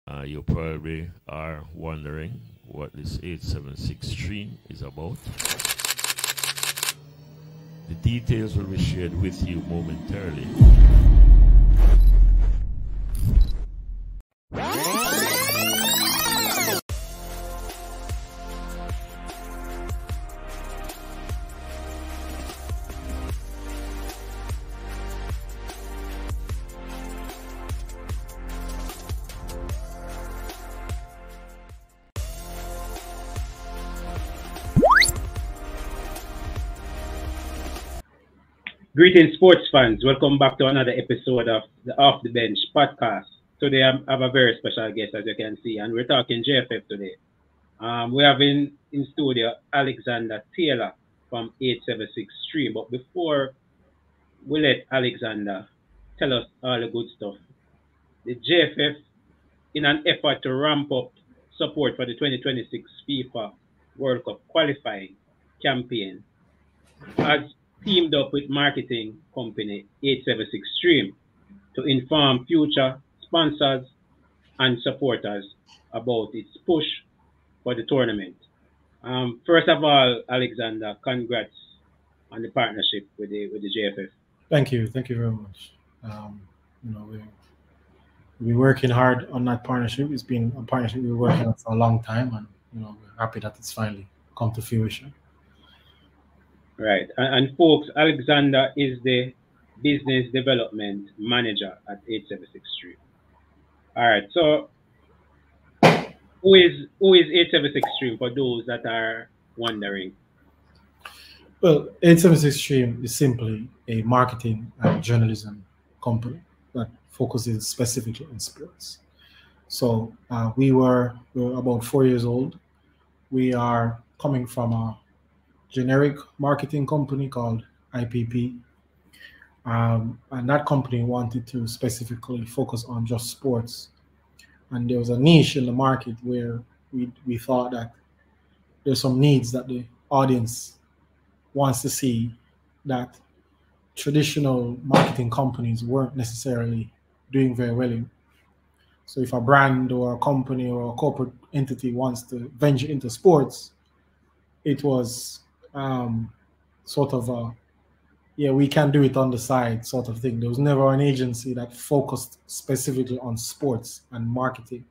You probably are wondering what this 876 stream is about. The details will be shared with you momentarily. Greetings, sports fans. Welcome back to another episode of the Off the Bench podcast. Today, I have a very special guest, as you can see, and we're talking JFF today. We have in studio Alexander Taylor from 876 Stream. But before we let Alexander tell us all the good stuff, the JFF, in an effort to ramp up support for the 2026 FIFA World Cup qualifying campaign, has teamed up with marketing company 876 Stream to inform future sponsors and supporters about its push for the tournament. First of all, Alexander, congrats on the partnership with the JFF. Thank you very much. We've been working hard on that partnership. It's been a partnership we've been working on for a long time, and we're happy that it's finally come to fruition. Right. And folks, Alexander is the business development manager at 876 Stream. All right. So who is 876 Stream for those that are wondering? Well, 876 Stream is simply a marketing and journalism company that focuses specifically on sports. So we're about 4 years old. We are coming from a generic marketing company called IPP, and that company wanted to specifically focus on just sports, and there was a niche in the market where we thought that there's some needs that the audience wants to see that traditional marketing companies weren't necessarily doing very well in. So if a brand or a company or a corporate entity wants to venture into sports, it was sort of we can do it on the side sort of thing. There was never an agency that focused specifically on sports and marketing.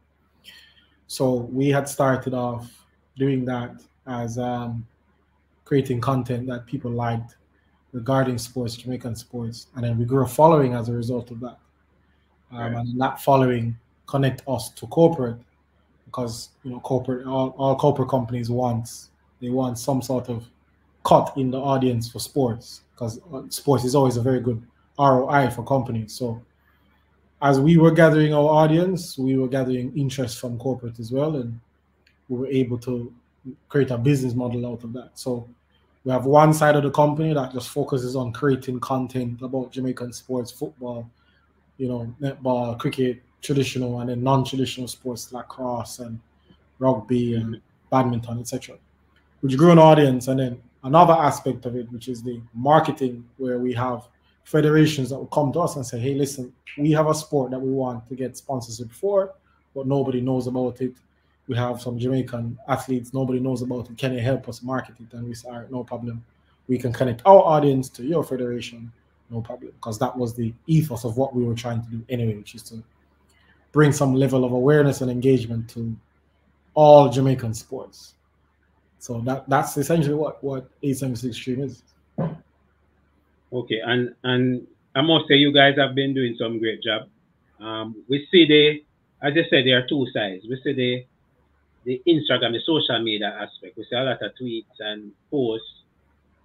So we had started off doing that as creating content that people liked regarding sports, Jamaican sports, and then we grew a following as a result of that. And that following connect us to corporate, because corporate all corporate companies want some sort of cut in the audience for sports, because sports is always a very good ROI for companies. So as we were gathering our audience, we were gathering interest from corporate as well, and we were able to create a business model out of that. So we have one side of the company that just focuses on creating content about Jamaican sports, football, netball, cricket, traditional, and then non-traditional sports like lacrosse and rugby and badminton, etc., which grew an audience. And then another aspect of it, which is the marketing, where we have federations that will come to us and say, hey, listen, we have a sport that we want to get sponsorship for, but nobody knows about it. We have some Jamaican athletes, nobody knows about it. Can you help us market it? And we say, all right, no problem. We can connect our audience to your federation, no problem. Because that was the ethos of what we were trying to do anyway, which is to bring some level of awareness and engagement to all Jamaican sports. So that's essentially what 876 Stream is. Okay, and I must say you guys have been doing some great job. We see as I said, there are two sides. We see the Instagram, the social media aspect. We see a lot of tweets and posts,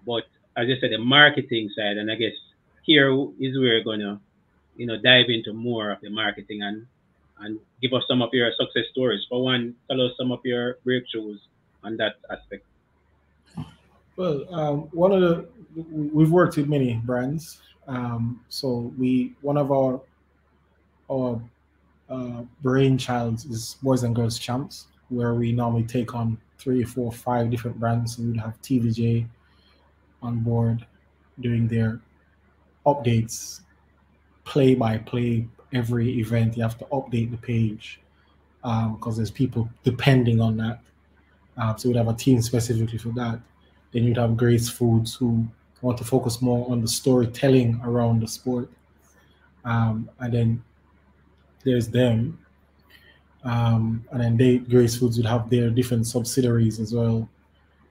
but as I said, the marketing side, and I guess here is where we're gonna, dive into more of the marketing and give us some of your success stories. For one, tell us some of your breakthroughs on that aspect. Well, we've worked with many brands. So one of our brainchilds is Boys and Girls Champs, where we normally take on 3, 4, 5 different brands. So we'd have TVJ on board doing their updates, play by play. Every event you have to update the page, because there's people depending on that. So we'd have a team specifically for that. Then you'd have Grace Foods, who want to focus more on the storytelling around the sport. And then there's them. And then Grace Foods would have their different subsidiaries as well.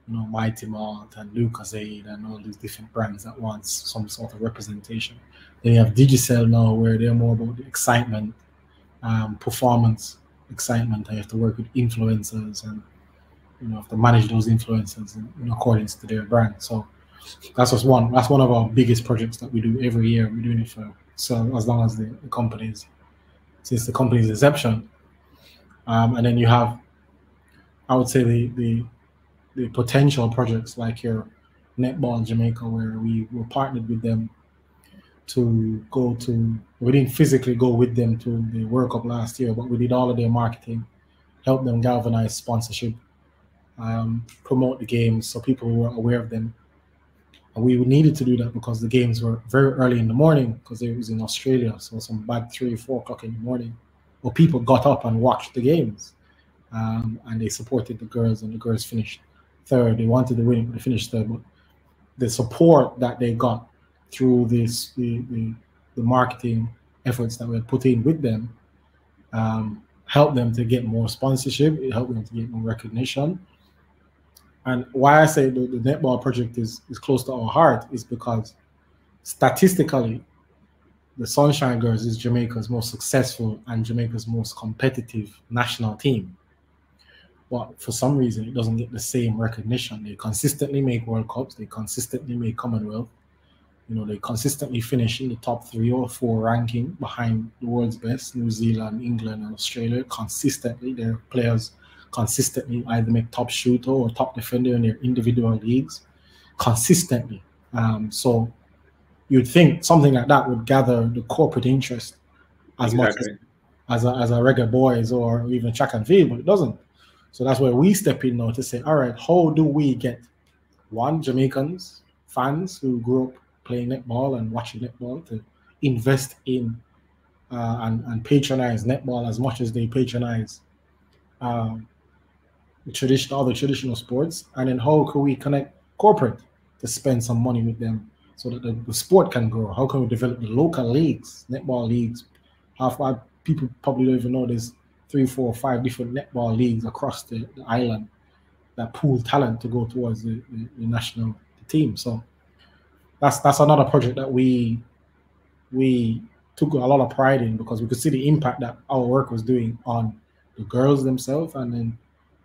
You know, Mighty Malt and Lucozade and all these different brands that want some sort of representation. Then you have Digicel now, where they're more about the excitement, performance excitement. And you have to work with influencers and, you know, have to manage those influencers in accordance to their brand. So that's just one. That's one of our biggest projects that we do every year. We're doing it for as long as the company's, since the company's inception. And then you have, I would say, the potential projects like your Netball Jamaica, where we were partnered with them to go to, we didn't physically go with them to the World Cup last year, but we did all of their marketing, help them galvanize sponsorship, promote the games so people were aware of them. And we needed to do that because the games were very early in the morning, because it was in Australia, so some bad 3 or 4 o'clock in the morning. Well, people got up and watched the games, and they supported the girls, and the girls finished third. They wanted to win, but they finished third. But the support that they got through this, the marketing efforts that we had put in with them, helped them to get more sponsorship. It helped them to get more recognition. And why I say the netball project is close to our heart is because statistically, the Sunshine Girls is Jamaica's most successful and Jamaica's most competitive national team. But for some reason, it doesn't get the same recognition. They consistently make World Cups. They consistently make Commonwealth. You know, they consistently finish in the top 3 or 4 ranking behind the world's best, New Zealand, England, and Australia. Consistently, their players consistently either make top shooter or top defender in their individual leagues. Consistently. So you'd think something like that would gather the corporate interest as much as a regular boys or even track and field, but it doesn't. So that's where we step in now to say, all right, how do we get Jamaicans, fans who grew up playing netball and watching netball, to invest in and patronize netball as much as they patronize other traditional sports, and then how can we connect corporate to spend some money with them so that the sport can grow? How can we develop the local leagues, netball leagues? People probably don't even know there's 3, 4, 5 different netball leagues across the island that pool talent to go towards the national team. So that's another project that we took a lot of pride in, because we could see the impact that our work was doing on the girls themselves, and then,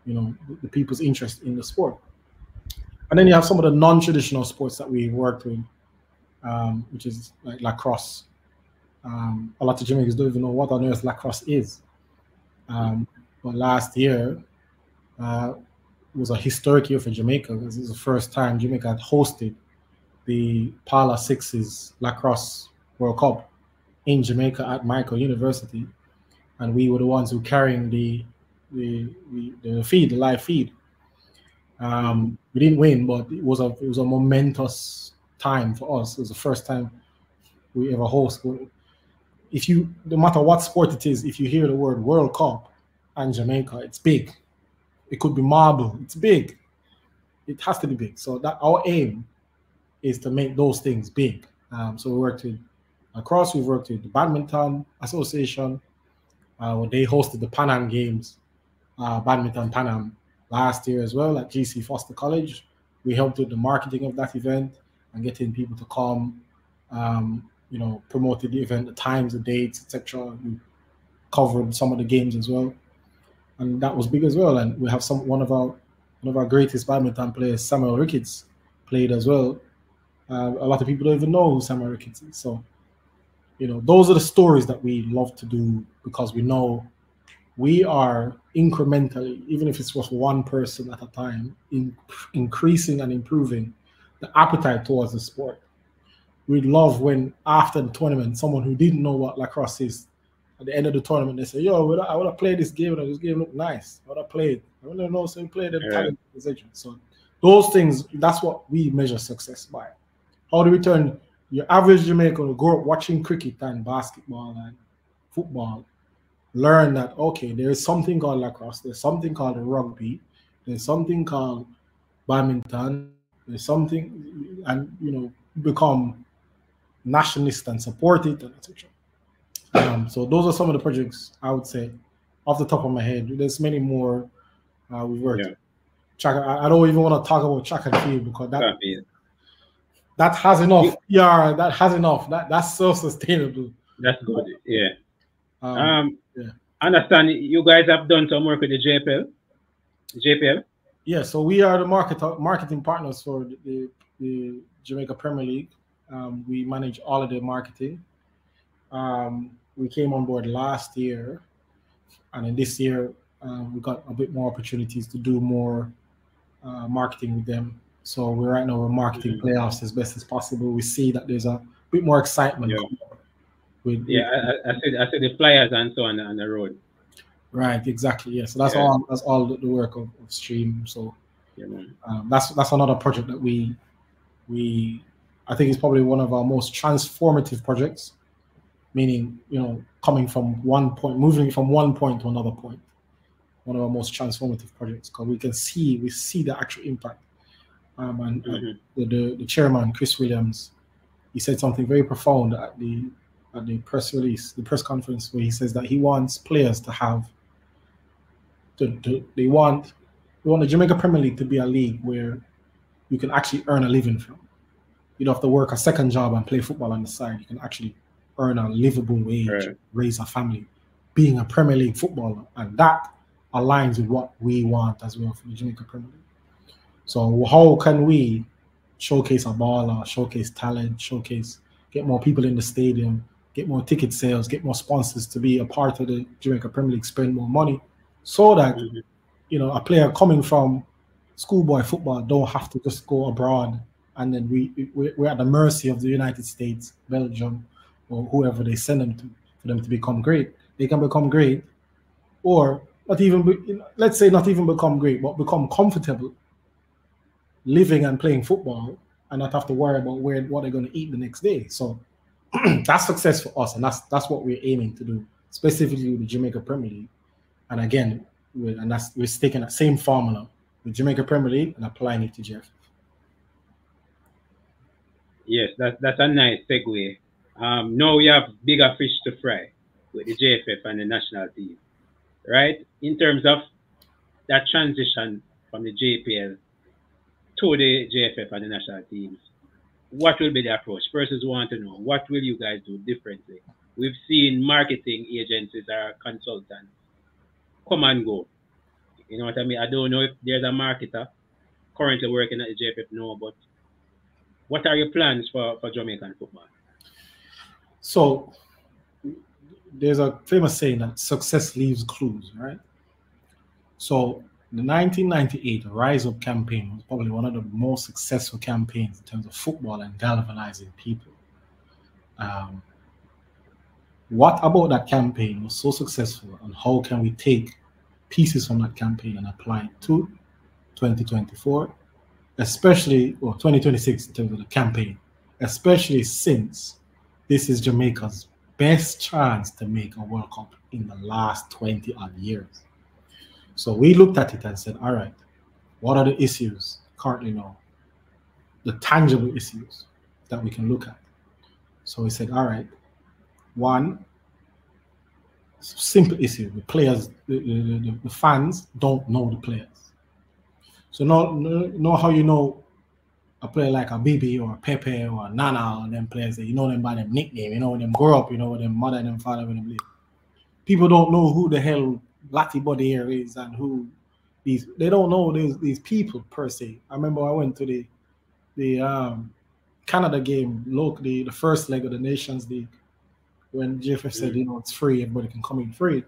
you know, the people's interest in the sport. And then you have some of the non-traditional sports that we worked with, which is like lacrosse. A lot of Jamaicans don't even know what on earth lacrosse is. But last year was a historic year for Jamaica, because it was the first time Jamaica had hosted the Parla Sixes Lacrosse World Cup in Jamaica at Michael University, and we were the ones who carrying the live feed. We didn't win, but it was a momentous time for us. It was the first time we ever host. No matter what sport it is, if you hear the word World Cup and Jamaica, it's big. It could be marble. It's big. It has to be big. So that our aim is to make those things big. So we worked with lacrosse. We've worked with the Badminton Association. When they hosted the Pan Am Games, Badminton Pan Am last year as well at GC Foster College. We helped with the marketing of that event and getting people to come. You know, promoted the event, the times, the dates, etc. We covered some of the games as well, and that was big as well. And we have one of our greatest badminton players, Samuel Ricketts, played as well. A lot of people don't even know who Samuel Ricketts is. So, you know, those are the stories that we love to do, because we know we are incrementally, even if it's just one person at a time, increasing and improving the appetite towards the sport. We'd love when after the tournament, someone who didn't know what lacrosse is, at the end of the tournament, they say, yo, I would have played this game, and this game looked nice. I would have played. I don't know, so we played the talent position. So those things, that's what we measure success by. How do we turn your average Jamaican who grew up watching cricket and basketball and football, learn that, okay, there is something called lacrosse, there's something called rugby, there's something called badminton, there's something, and become nationalist and support it, and etc. So those are some of the projects I would say off the top of my head. There's many more we've worked. Yeah. I don't even want to talk about track and field because that has enough. Yeah, that has enough. That's self-sustainable. That's good. Yeah. Yeah. I understand you guys have done some work with the JPL. Yeah, so we are the marketing partners for the Jamaica Premier League. We manage all of the marketing. We came on board last year, and in this year we got a bit more opportunities to do more marketing with them. So right now we're marketing playoffs as best as possible. We see that there's a bit more excitement. I see the flyers and so on the road. Right, exactly. Yeah, so that's all the work of Stream. So that's another project that we I think is probably one of our most transformative projects. Meaning, coming from one point, moving from one point to another point. One of our most transformative projects because we see the actual impact. The chairman, Chris Williams, he said something very profound at the press release, the press conference, where he says that he wants players to have they want the Jamaica Premier League to be a league where you can actually earn a living from. You don't have to work a second job and play football on the side. You can actually earn a livable wage, raise a family, being a Premier League footballer, and that aligns with what we want as well for the Jamaica Premier League. So how can we showcase a baller, showcase talent, get more people in the stadium, get more ticket sales, get more sponsors to be a part of the Jamaica Premier League, spend more money, so that a player coming from schoolboy football don't have to just go abroad and then we're at the mercy of the United States, Belgium, or whoever they send them to for them to become great. They can become great, or not even let's say not even become great, but become comfortable living and playing football and not have to worry about what they're going to eat the next day. So that's success for us, and that's what we're aiming to do, specifically with the Jamaica Premier League. And again, we're taking that same formula with Jamaica Premier League and applying it to JFF. Yes, that's a nice segue. Now we have bigger fish to fry with the JFF and the national team, right? In terms of that transition from the JPL to the JFF and the national teams, what will be the approach? Persons want to know, what will you guys do differently? We've seen marketing agencies or consultants come and go. You know what I mean? I don't know if there's a marketer currently working at the JFF now, but what are your plans for Jamaican football? So there's a famous saying that success leaves clues, right? So the 1998 Rise Up campaign was probably one of the most successful campaigns in terms of football and galvanizing people. What about that campaign was so successful, and how can we take pieces from that campaign and apply it to 2024, especially 2026 in terms of the campaign, especially since this is Jamaica's best chance to make a World Cup in the last 20-odd years. So we looked at it and said, all right, what are the issues currently now? The tangible issues that we can look at. So we said, all right, one, simple issue, the players, the fans don't know the players. So know how you know a player like a Bibi or a Pepe or a Nana, and them players that you know them by their nickname, you know when them grow up, you know when them mother and them father when them live. People don't know who the hell Lati Bodier is and who they don't know these people per se. I remember I went to the Canada game locally, the first leg of the Nations League, when JFF said, it's free, everybody can come in free.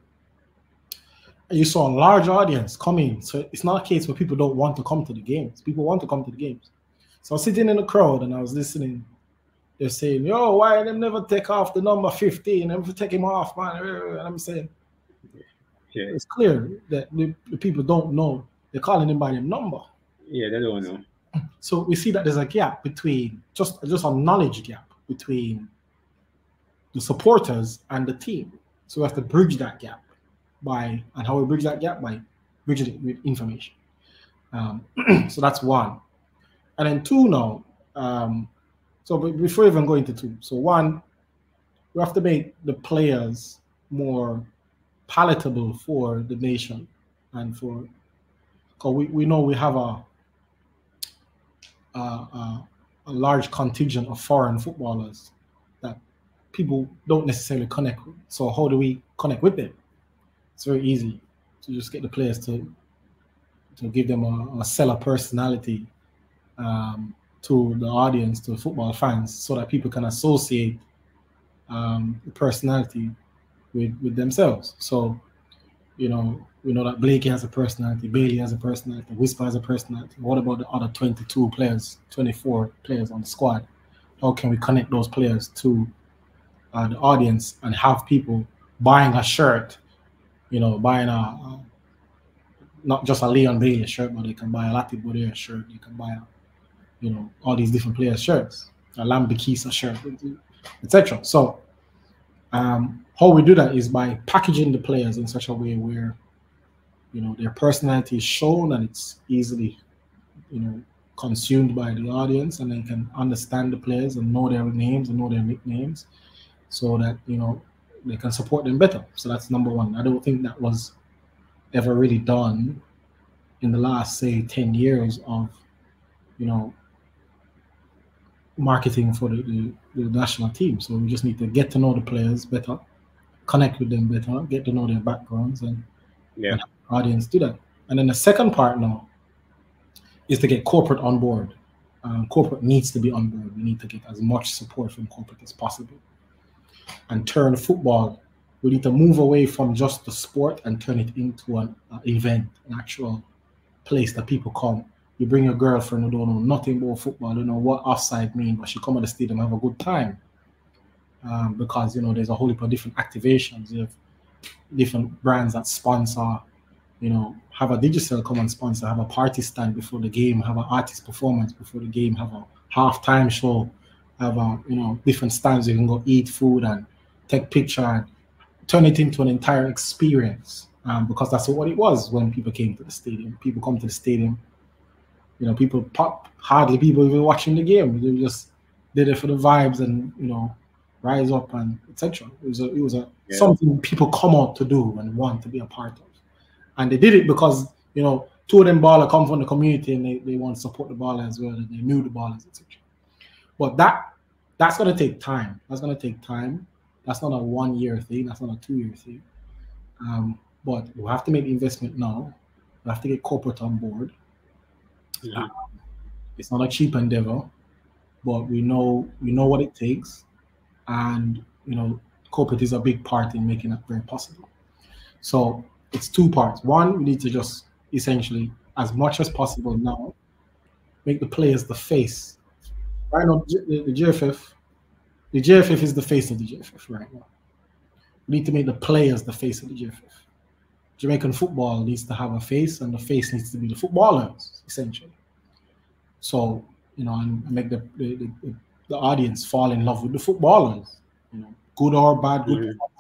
And you saw a large audience coming. So it's not a case where people don't want to come to the games. People want to come to the games. So I was sitting in the crowd and I was listening. They're saying, yo, why them never take off the number 15? Never take him off, man. And I'm saying, it's clear that the people don't know. They're calling him by their number. Yeah, they don't know. So we see that there's a gap between, just a knowledge gap between the supporters and the team. So we have to bridge that gap. by, and how we bridge that gap by bridging it with information. So that's one. And then two now, so before even going to two, so one, we have to make the players more palatable for the nation and for, because we know we have a large contingent of foreign footballers that people don't necessarily connect with. So how do we connect with them? It's very easy to just get the players to give them a seller personality to the audience, to football fans, so that people can associate the personality with themselves. So, you know, we know that Blakey has a personality, Bailey has a personality, Whisper has a personality. What about the other 22 players, 24 players on the squad? How can we connect those players to the audience and have people buying a shirt, you know, buying not just a Leon Bailey shirt, but they can buy a Lati Bodea shirt, they can buy you know, all these different players' shirts, a Lambikisa shirt, etc. So how we do that is by packaging the players in such a way where, you know, their personality is shown and it's easily, you know, consumed by the audience, and they can understand the players and know their names and know their nicknames, so that, you know, they can support them better. So that's number one. I don't think that was ever really done in the last, say, 10 years of, you know, marketing for the national team. So we just need to get to know the players better, connect with them better, get to know their backgrounds, and have the audience do that. And then the second part now is to get corporate on board. Corporate needs to be on board. We need to get as much support from corporate as possible and turn football. We need to move away from just the sport and turn it into an event, an actual place that people come. You bring your girlfriend who don't know nothing about football, don't know what offside means, but she come to the stadium and have a good time. Because, you know, there's a whole heap of different activations. You have different brands that sponsor, you know, have a digital come and sponsor, have a party stand before the game, have an artist performance before the game, have a halftime show, have a, you know, different stands you can go eat food and take picture and turn it into an entire experience. Because that's what it was when people came to the stadium. People come to the stadium, you know, people hardly people even watching the game. They just did it for the vibes and, you know, rise up and etc. It was something people come out to do and want to be a part of. And they did it because, you know, two of them ballers come from the community and they want to support the ballers as well, and they knew the ballers, etc. But that's gonna take time. That's gonna take time. That's not a 1 year thing, that's not a 2 year thing. But we have to make the investment now. We have to get corporate on board. It's not a cheap endeavor, but we know what it takes, and, you know, corporate is a big part in making that very possible. So it's two parts. One, we need to just essentially, as much as possible now, make the players the face. Right now, the JFF is the face of the JFF right now. We need to make the players the face of the JFF. Jamaican football needs to have a face, and the face needs to be the footballers, essentially. So, you know, and make the audience fall in love with the footballers, you know, good or bad,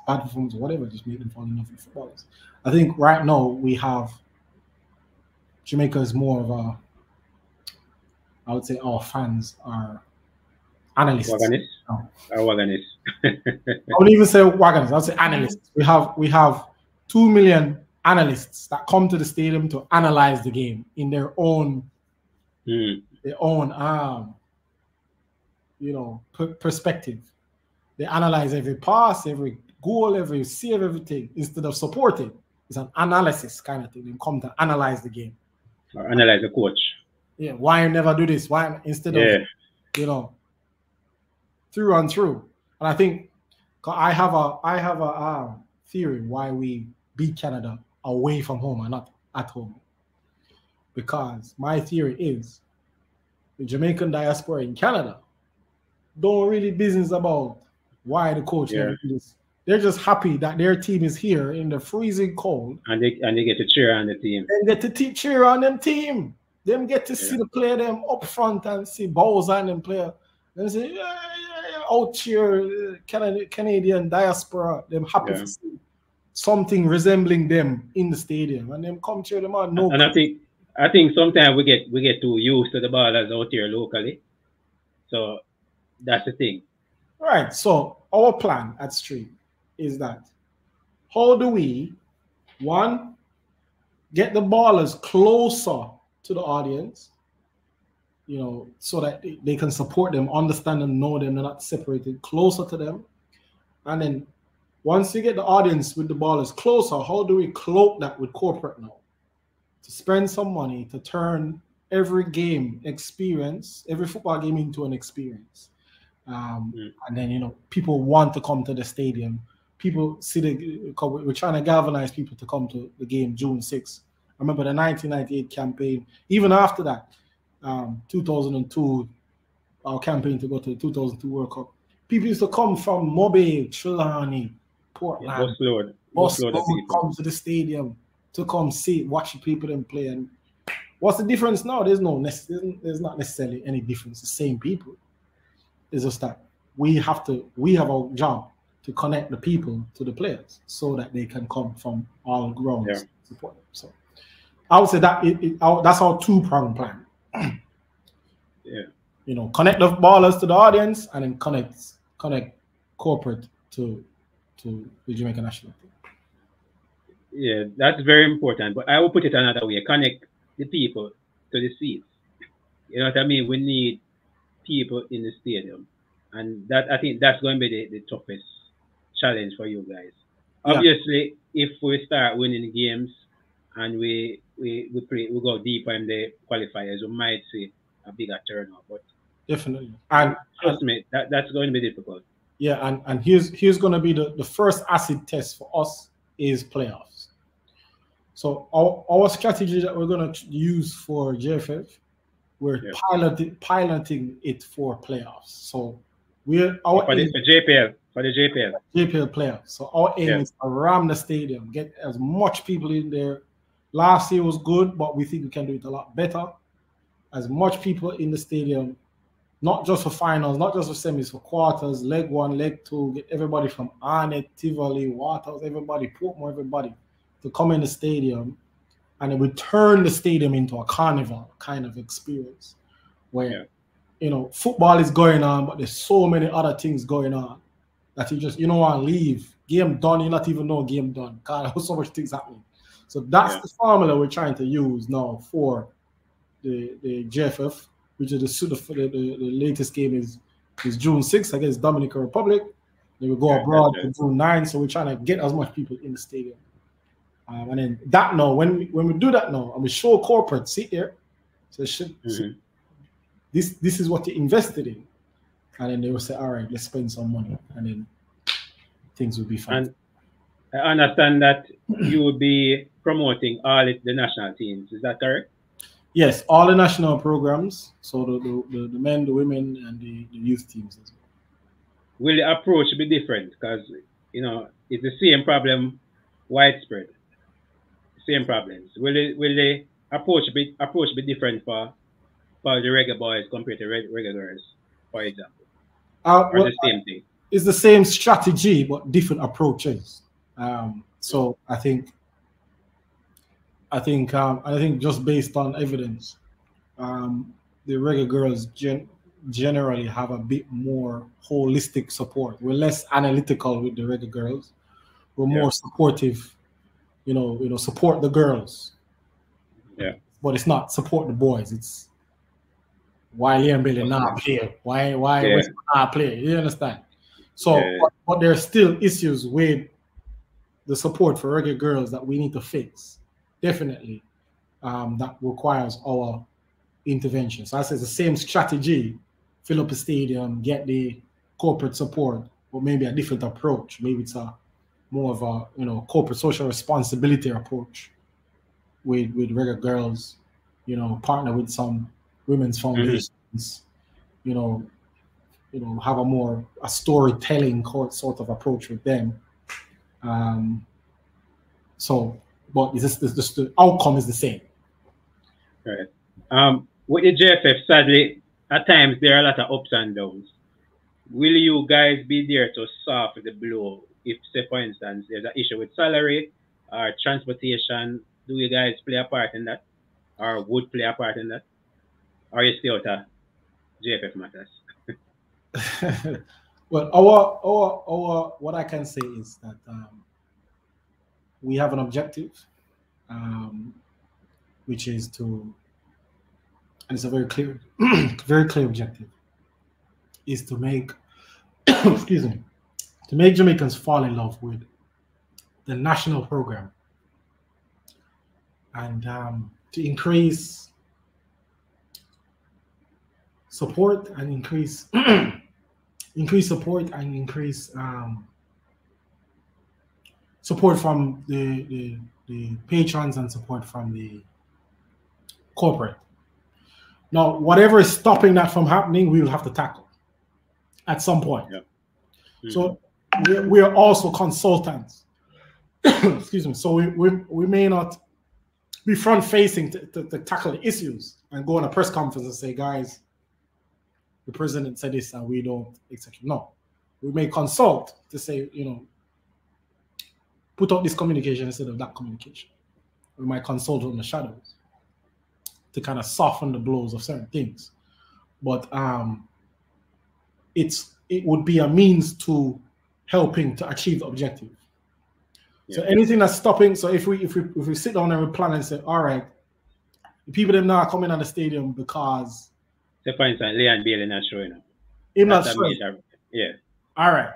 bad performance or whatever, just make them fall in love with the footballers. I think right now we have, Jamaica is more of a, I would say our fans are analysts. Wagonists. I wouldn't even say wagonists, I would say analysts. We have 2 million analysts that come to the stadium to analyze the game in their own you know, perspective. They analyze every pass, every goal, every save, everything, instead of supporting. It's an analysis kind of thing. They come to analyze the game. Or analyze the coach. Yeah, why you never do this? Why instead of, you know, through and through. And I think I have a theory why we beat Canada away from home and not at home. Because my theory is the Jamaican diaspora in Canada don't really business about why the coach never do this. They're just happy that their team is here in the freezing cold. And they get to cheer on the team. And get to cheer on them team. Them get to see the player them up front and see balls on them player. And say, out cheer Canadian diaspora. Them happy to see something resembling them in the stadium, and them come cheer them on. No, and I think sometimes we get too used to the ballers out here locally, so that's the thing. Right. So our plan at Stream is that how do we, one, get the ballers closer to the audience, you know, so that they can support them, understand them, know them, they're not separated, closer to them. And then once you get the audience with the ballers closer, how do we cloak that with corporate now? To spend some money to turn every game experience, every football game into an experience. And then, you know, people want to come to the stadium. People see we're trying to galvanize people to come to the game June 6th. I remember the 1998 campaign. Even after that, 2002, our campaign to go to the 2002 World Cup. People used to come from Mobile, Trelawney, Portland. Bus load come to the stadium to come watch the people them play. And what's the difference now? There's not necessarily any difference. The same people. It's just that we have our job to connect the people to the players so that they can come from all grounds to support them. So I would say that that's our two-pronged plan. You know, connect the ballers to the audience and then connect corporate to the Jamaican national team. Yeah, that's very important. But I will put it another way: connect the people to the seats. You know what I mean? We need people in the stadium, and that I think that's going to be the toughest challenge for you guys. Obviously, if we start winning games and we go deeper in the qualifiers, we might see a bigger turnout. But definitely, and trust me, that's going to be difficult. Yeah, and here's going to be the first acid test for us is playoffs. So our strategy that we're going to use for JFF, we're piloting it for playoffs. So for the JPL playoffs. So our aim is to ram the stadium, get as much people in there. Last year was good, but we think we can do it a lot better. As much people in the stadium, not just for finals, not just for semis, for quarters, leg 1, leg 2, get everybody from Arnett, Tivoli, Waters, everybody, Portmore, everybody to come in the stadium, and it would turn the stadium into a carnival kind of experience where, you know, football is going on, but there's so many other things going on that you don't want to leave. Game done, you not even know game done. God, there's so much things happening. So that's the formula we're trying to use now for the JFF, which is the latest game is June 6th against Dominican Republic. They will go abroad to June 9th, so we're trying to get as much people in the stadium. And then that now, when we do that now, and we show corporate, see here, so this is what you invested in, and then they will say, all right, let's spend some money, and then things will be fine. And I understand that you will be promoting all the national teams. Is that correct? Yes, all the national programs. So the men, the women, and the youth teams as well. Will the approach be different? Because, you know, it's the same problem widespread. Same problems. Will the approach be different for the reggae boys compared to reggae girls, for example? Or the same thing? It's the same strategy, but different approaches. So I think just based on evidence, the reggae girls generally have a bit more holistic support. We're less analytical with the reggae girls. We're more supportive. You know, support the girls. Yeah. But it's not support the boys. It's why Liam Billy not play? Why not play? You understand? So, but there are still issues with the support for reggae girls that we need to fix. Definitely, that requires our intervention. So I say the same strategy: fill up a stadium, get the corporate support, but maybe a different approach. Maybe it's more of a corporate social responsibility approach with reggae girls. Partner with some women's foundations. Have a storytelling sort of approach with them. But the outcome is the same. Right. With the JFF, sadly, at times there are a lot of ups and downs. Will you guys be there to soften the blow if, say, for instance, there's an issue with salary or transportation, do you guys play a part in that, or would play a part in that, or you stay out of JFF matters? Well, our what I can say is that we have an objective, which is to, and it's a very clear, very clear objective, is to make, excuse me, to make Jamaicans fall in love with the national program, and to increase support and increase support and increase support from the patrons and support from the corporate. Now, whatever is stopping that from happening, we will have to tackle at some point. Yeah. Mm-hmm. So we are also consultants. Excuse me. So we may not be front facing to tackle the issues and go on a press conference and say, guys, the president said this and we don't execute. No, we may consult to say, you know, put out this communication instead of that communication. We might consult on the shadows to kind of soften the blows of certain things. But it would be a means to helping to achieve the objective. Yeah. So anything that's stopping, so if we sit down and we plan and say, all right, the people them now are coming on the stadium because, say for instance, Leon Bailey not showing up. Him not showing up. Yeah. All right.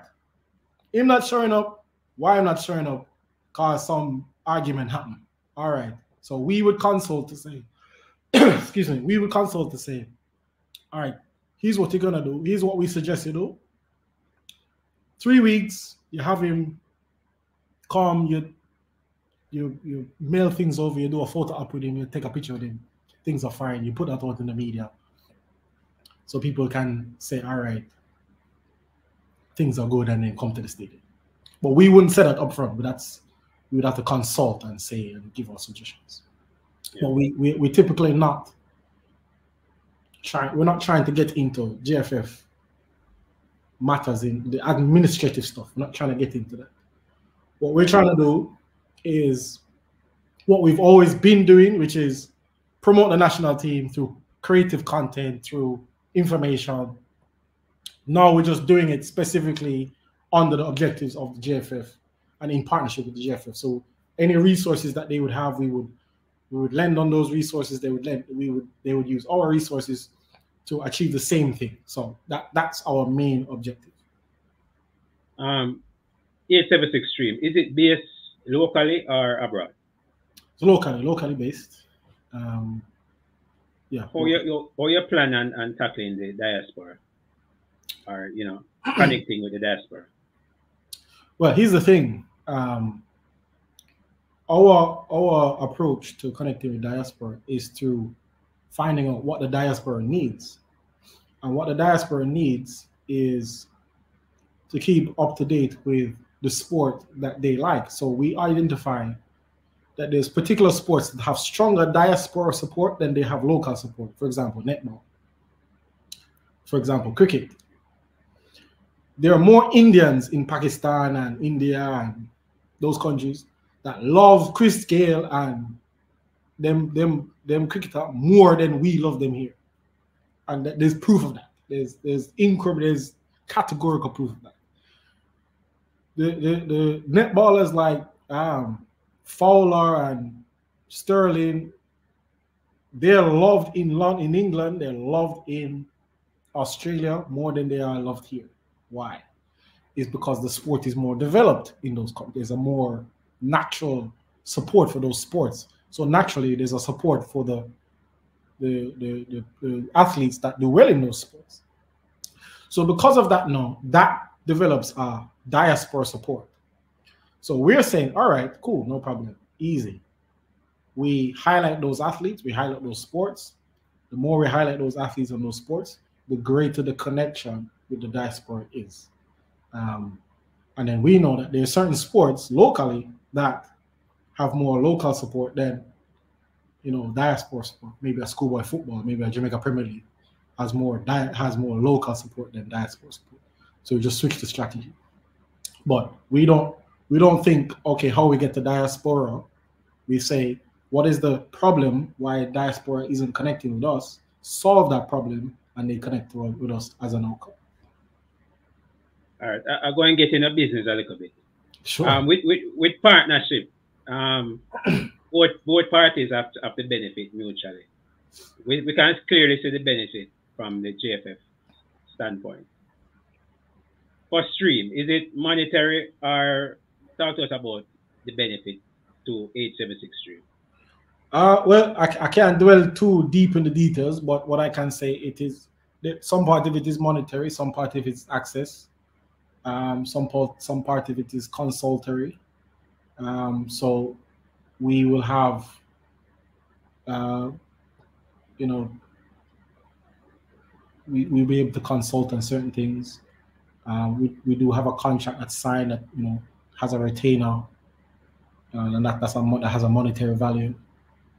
Him not showing up. Why I'm not showing up? Because some argument happened. All right. So we would consult to say, excuse me, we would consult to say, all right, here's what you're gonna do. Here's what we suggest you do. 3 weeks, you have him come, you mail things over, you do a photo up with him, you take a picture with him, things are fine, you put that out in the media. So people can say, all right, things are good, and then come to the stadium. But we wouldn't say that up front, but we would have to consult and say and give our suggestions. Yeah. But we typically not trying, we're not trying to get into JFF matters in the administrative stuff. We're not trying to get into that. What we're trying to do is what we've always been doing, which is promote the national team through creative content, through information. Now we're just doing it specifically under the objectives of the JFF and in partnership with the JFF. So any resources that they would have, we would lend on those resources. They would use our resources to achieve the same thing. So that's our main objective. 876 stream, is it based locally or abroad? It's locally based. Yeah. How you plan on tackling the diaspora, or connecting with the diaspora? Well, here's the thing. Our approach to connecting with diaspora is through finding out what the diaspora needs. And what the diaspora needs is to keep up to date with the sport that they like. So we identify that there's particular sports that have stronger diaspora support than they have local support. For example, netball. For example, cricket. There are more Indians in Pakistan and India and those countries that love Chris Gayle and them cricketer more than we love them here. And there's proof of that. There's categorical proof of that. The netballers like Fowler and Sterling, they're loved in England, they're loved in Australia more than they are loved here. Why? It's because the sport is more developed in those countries. There's a more natural support for those sports. So naturally, there's a support for the athletes that do well in those sports. So because of that, now that develops a diaspora support. So we're saying, all right, cool, no problem, easy. We highlight those athletes, we highlight those sports. The more we highlight those athletes and those sports, the greater the connection with the diaspora is. And then we know that there are certain sports locally that have more local support than, diaspora support. Maybe a schoolboy football, maybe a Jamaica Premier League has more local support than diaspora support. So we just switch the strategy. But we don't think, okay, how we get to diaspora. We say, what is the problem why diaspora isn't connecting with us? Solve that problem, and they connect with us as an outcome. All right, I'll go and get in a business a little bit. Sure. With partnership, both parties have to benefit mutually. We can clearly see the benefit from the JFF standpoint. For Stream, is it monetary, or talk to us about the benefit to 876 Stream? Well, I can't dwell too deep in the details, but what I can say, it is some part of it is monetary, some part of it is access, some part of it is consultory. So we will have, you know, we'll be able to consult on certain things. We do have a contract that's signed that, you know, has a retainer, and that has a monetary value.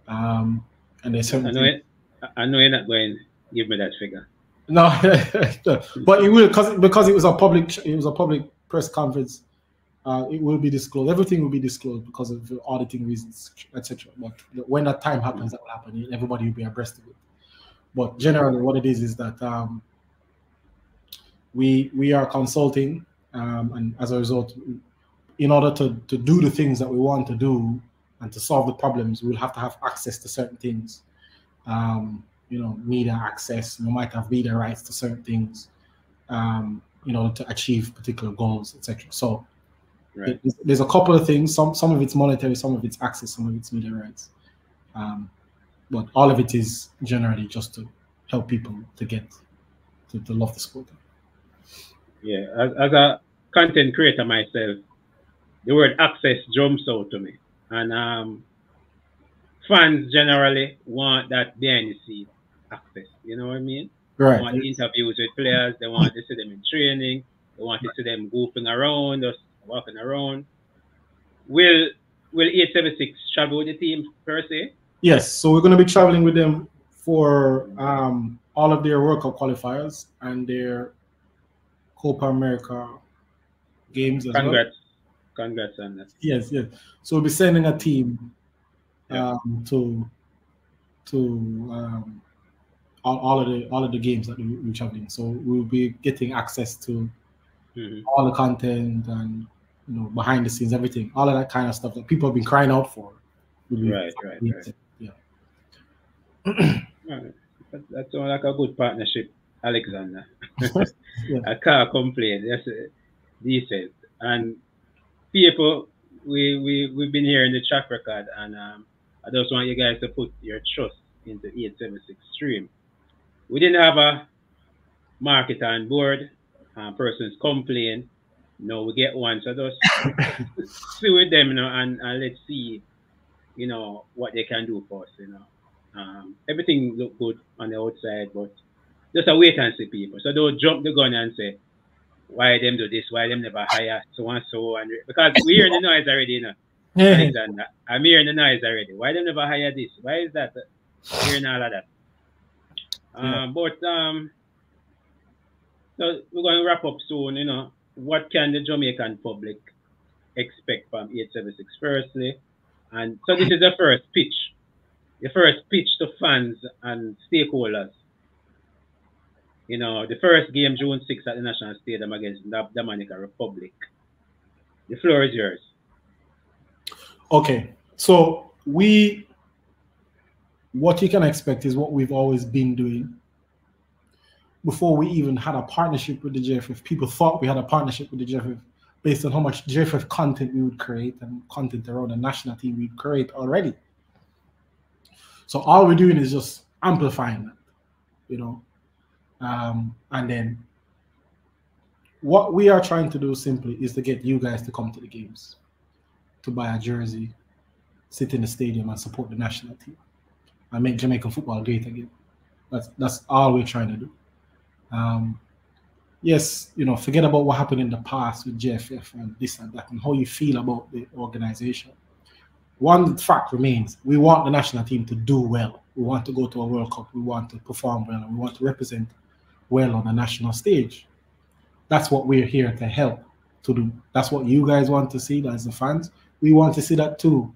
And there's certain I know you're not going to give me that figure. No, but it will, because it was a public press conference. It will be disclosed. Everything will be disclosed because of auditing reasons, etc. But when that time happens, that will happen. Everybody will be abreast of it. But generally, what it is that we are consulting, and as a result, in order to do the things that we want to do and to solve the problems, we'll have to have access to certain things. You know, media access. We might have media rights to certain things, you know, to achieve particular goals, etc. So right. There's a couple of things. Some of it's monetary, some of it's access, some of it's media rights. But all of it is generally just to help people to get to love the sport. Yeah, as a content creator myself, the word access jumps out to me, and fans generally want that behind the scenes access. You know what I mean? Right. They want interviews with players. They want to see them in training. They want to see them goofing around, just walking around. Will 876 travel with the team per se? Yes. So we're going to be traveling with them for all of their World Cup qualifiers and their Copa America games as well. Congrats on that. Yes. So we'll be sending a team to all of the games that we're traveling. So we'll be getting access to all the content and, you know, behind the scenes, everything, all of that kind of stuff that people have been crying out for. Right. Yeah. That sounds like a good partnership, Alexander. Yeah. I can't complain. That's decent. And people, we've been hearing the track record, and I just want you guys to put your trust into 876 Stream. We didn't have a market on board. Persons complain. No, we get one. So just see with them, you know, and let's see, you know, what they can do for us, you know. Everything look good on the outside, but just a wait and see, people. So don't jump the gun and say, why them do this, why them never hire so and so, and because we hear the noise already, you know. Alexander, I'm hearing the noise already. Why them never hire this? Why is that? Hearing all of that. So we're going to wrap up soon, you know. What can the Jamaican public expect from 876 firstly? And so this is the first pitch to fans and stakeholders. You know, the first game, June 6th at the National Stadium against the Dominican Republic. The floor is yours. Okay, so what you can expect is what we've always been doing. Before we even had a partnership with the JFF, people thought we had a partnership with the JFF based on how much JFF content we would create and content around the national team we'd create already. So all we're doing is just amplifying that, you know. And then what we are trying to do simply is to get you guys to come to the games, to buy a jersey, sit in the stadium and support the national team and make Jamaican football great again. That's all we're trying to do. Yes, you know, forget about what happened in the past with JFF and this and that and how you feel about the organization. One fact remains: we want the national team to do well. We want to go to a World Cup. We want to perform well, and we want to represent well on the national stage. That's what we're here to help. to do. That's what you guys want to see as the fans. We want to see that too,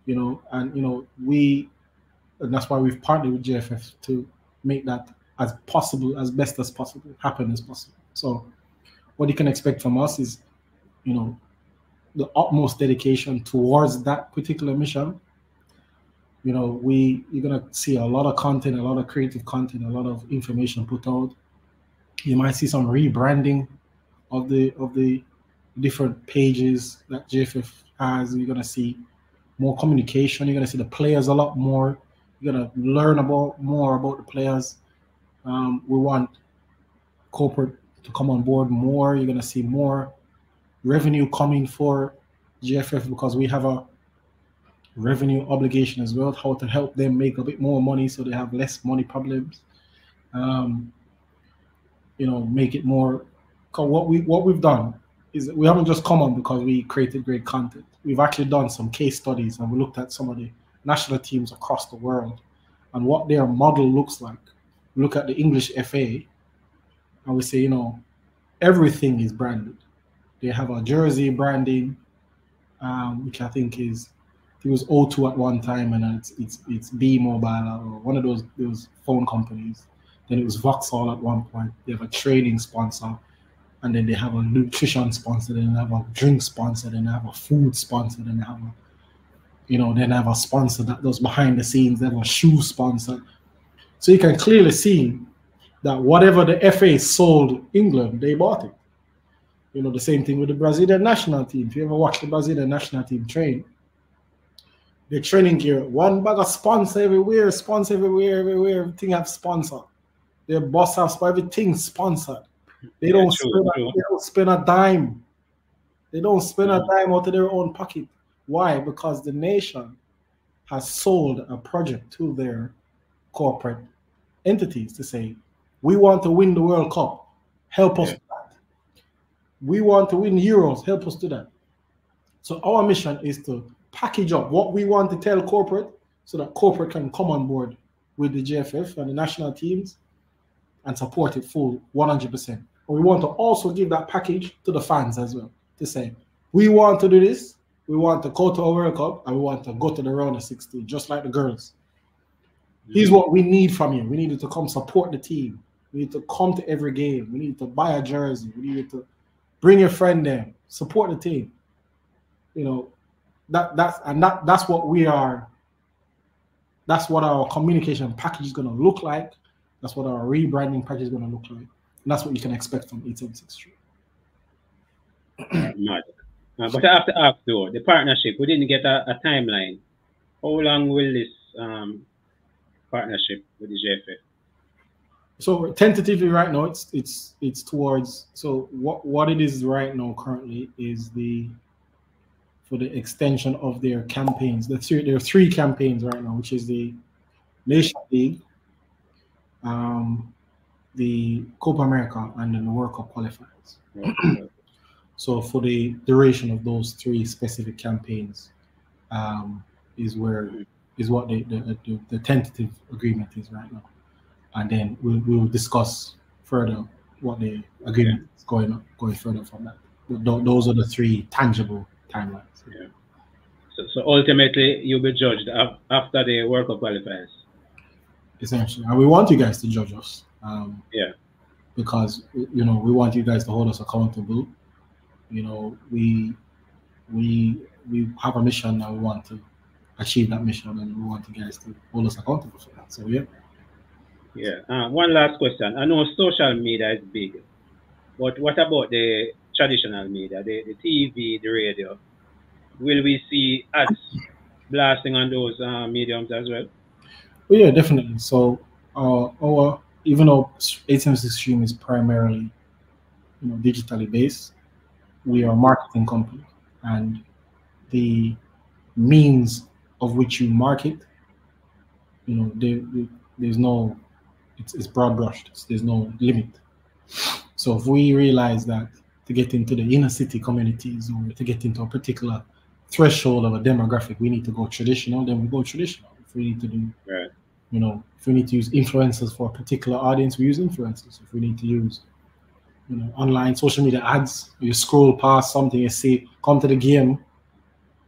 you know, and you know, and that's why we've partnered with JFF to make that as possible, as best as possible, happen as possible. So what you can expect from us is, you know, the utmost dedication towards that particular mission. You know, you're gonna see a lot of content, a lot of creative content, a lot of information put out. You might see some rebranding of the different pages that JFF has. You're gonna see more communication. You're gonna see the players a lot more. You're gonna learn more about the players. We want corporate to come on board more. You're gonna see more revenue coming for JFF because we have a revenue obligation as well, how to help them make a bit more money so they have less money problems. You know, make it more. Cause what we've done is we haven't just come on because we created great content. We've actually done some case studies and we looked at some of the national teams across the world and what their model looks like. We look at the English FA and we say, you know, everything is branded. They have a jersey branding, which I think is, it was O2 at one time, and it's B Mobile or one of those phone companies. Then it was Vauxhall at one point. They have a trading sponsor, and then they have a nutrition sponsor, then they have a drink sponsor, then they have a food sponsor, then they have a, you know, then they have a sponsor that does behind the scenes. They have a shoe sponsor. So you can clearly see that whatever the FA sold England, they bought it. You know, the same thing with the Brazilian national team. If you ever watch the Brazilian national team train, the training gear, one bag of sponsor everywhere, everything have sponsor. Their boss has everything sponsored. They don't spend a dime. They don't spend a dime out of their own pocket. Why? Because the nation has sold a project to their corporate entities to say, we want to win the World Cup. Help us with that. We want to win Euros. Help us do that. So our mission is to package up what we want to tell corporate so that corporate can come on board with the JFF and the national teams and support it full 100%. But we want to also give that package to the fans as well to say, we want to do this. We want to go to a World Cup and we want to go to the round of 16, just like the girls. Here's what we need from you. We need you to come support the team. We need to come to every game. We need to buy a jersey. We need to bring your friend there. Support the team. You know, that's what we are. That's what our communication package is going to look like. That's what our rebranding package is going to look like. And that's what you can expect from 876 Street. But I have to ask though, the partnership, we didn't get a timeline. How long will this partnership with the JFF? So tentatively right now, it's towards, so what it is right now currently is for the extension of their campaigns. There are three campaigns right now, which is the Nation League, the Copa America, and then the World Cup qualifiers. So for the duration of those three specific campaigns, is what the tentative agreement is right now, and then we'll discuss further what the agreement is going further from that. Those are the three tangible timelines. Yeah. So ultimately, you'll be judged after the World Cup qualifiers. Essentially, and we want you guys to judge us. Yeah. Because you know we want you guys to hold us accountable. You know, we have a mission and we want to achieve that mission, and we want you guys to hold us accountable for that. So yeah. Yeah. One last question. I know social media is big, but what about the traditional media, the TV, the radio? Will we see ads blasting on those mediums as well? Well, yeah, definitely. So our even though 876 Stream is primarily, you know, digitally based, we are a marketing company, and the means of which you market, you know, there's no, it's broad brushed. There's no limit. So if we realize that to get into the inner city communities or to get into a particular threshold of a demographic, we need to go traditional, then we go traditional. If we need to do, you know, if we need to use influencers for a particular audience, we use influencers. If we need to use online social media ads. You scroll past something, you see, come to the game,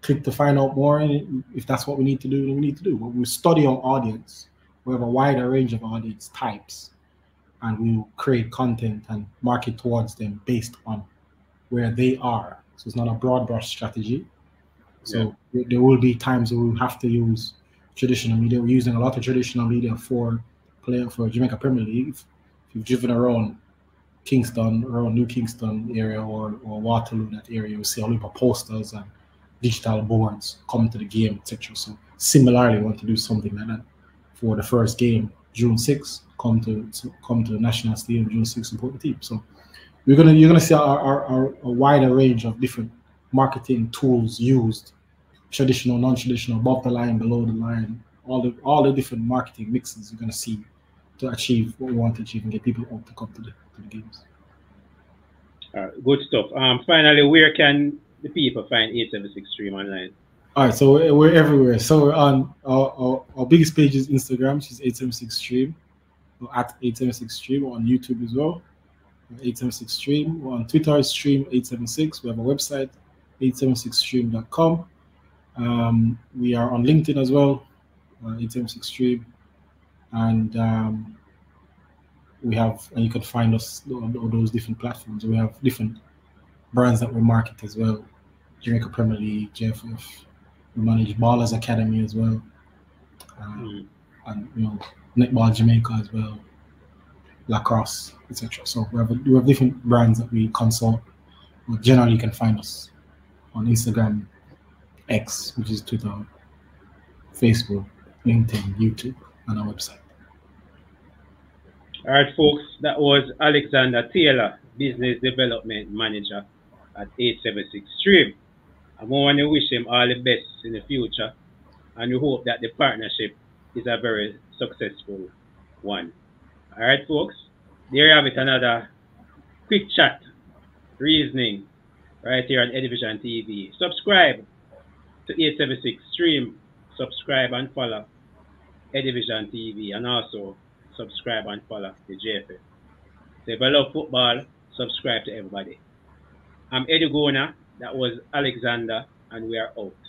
click to find out more, and if that's what we need to do, then we need to do. But we study our audience. We have a wider range of audience types, and we will create content and market towards them based on where they are. So it's not a broad brush strategy. So there will be times where we'll have to use traditional media. We're using a lot of traditional media for Jamaica Premier League. If you've driven around Kingston, around New Kingston area or Waterloo, that area, you'll see a lot of posters and digital boards come to the game, etc. So similarly, we want to do something like that for the first game, June 6th. Come to the National Stadium June 6th, support the team. So you're gonna see a wider range of different marketing tools used, traditional, non-traditional, above the line, below the line, all the different marketing mixes you're gonna see to achieve what we want to achieve and get people out to come to the games. Good stuff. Finally, where can the people find 876 Stream online? All right, so we're everywhere. So we're on our biggest page is Instagram, which is 876 Stream, at 876 Stream, on YouTube as well. 876 Stream. We're on Twitter is Stream 876. We have a website, 876stream.com. We are on LinkedIn as well, 876 Stream, and you can find us on all those different platforms. We have different brands that we market as well. Jamaica Premier League, JFF. We manage Ballers Academy as well, and Netball Jamaica as well, Lacrosse, etc. So we have different brands that we consult. But generally, you can find us on Instagram, X, which is Twitter, Facebook, LinkedIn, YouTube, and our website. All right, folks, that was Alexander Taylor, Business Development Manager at 876 Stream. I want to wish him all the best in the future, and we hope that the partnership is a very successful one. All right, folks, there you have it, another quick chat, reasoning, right here on Edivision TV. Subscribe to 876 Stream, subscribe and follow Edivision TV, and also subscribe and follow the JFF. So if you love football, subscribe to everybody. I'm Eddie Gona, that was Alexander, and we are out.